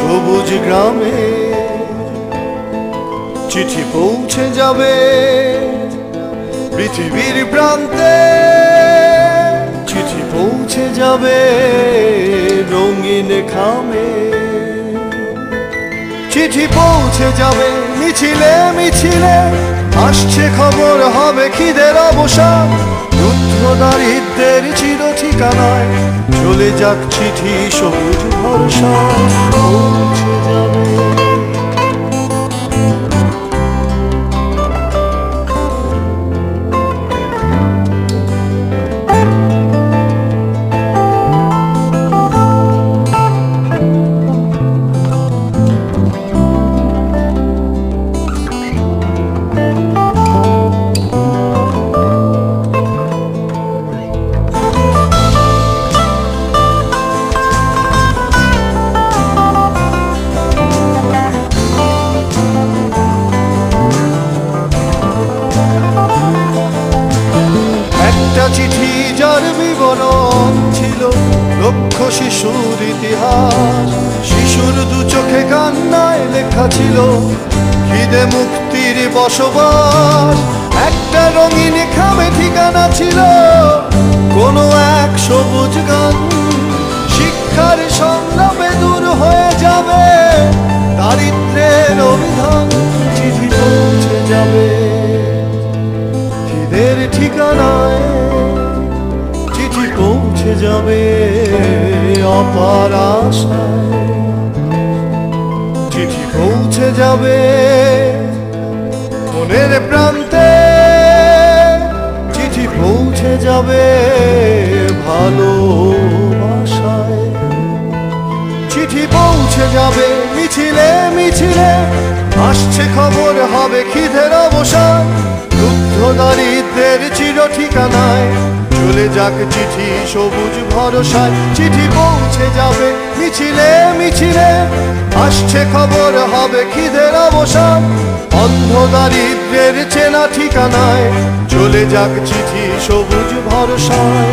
সবুজ গ্রামে চিঠি পৌঁছে যাবে পৃথিবীর প্রান্তে, চিঠি পৌঁছে যাবে রঙিন খামে, চিঠি পৌঁছে যাবে মিছিলে মিছিলে, আসছে খবর হবে খিদের অবসান, রুদ্ধ দারিদ্রের চির ঠিকানায় চলে যাক চিঠি সবুজ ভরসা পৌঁছে যাবে। চিঠি যার বিবরণ ছিল লক্ষ শিশুর ইতিহাস, শিশুর দু চোখে কান্নায় লেখা ছিল খিদে মুক্তির বসবাস, একটা রঙিন খামে ঠিকানা ছিল কোনো এক সবুজ গান, শিক্ষার সংগ্রামে দূর হয়ে যাবে দারিদ্রের অভিধান, চিঠি পৌঁছে যাবে খিদের ঠিকানায়, চিঠি পৌঁছে যাবে অপার আশায়, চিঠি পৌঁছে যাবে মনের প্রান্তে, চিঠি পৌঁছে যাবে ভালোবাসায়, চিঠি পৌঁছে যাবে মিছিলে মিছিলে, আসছে খবর হবে খিদের অবসান, রুদ্ধ দারিদ্রের চির ঠিকানায় চলে যাক চিঠি সবুজ ভরসায়, চিঠি পৌঁছে যাবে মিছিলে মিছিলে, আসছে খবর হবে খিদের অবসান, অন্ধ দারিদ্রের চেনা ঠিকানায় চলে যাক চিঠি সবুজ ভরসায়।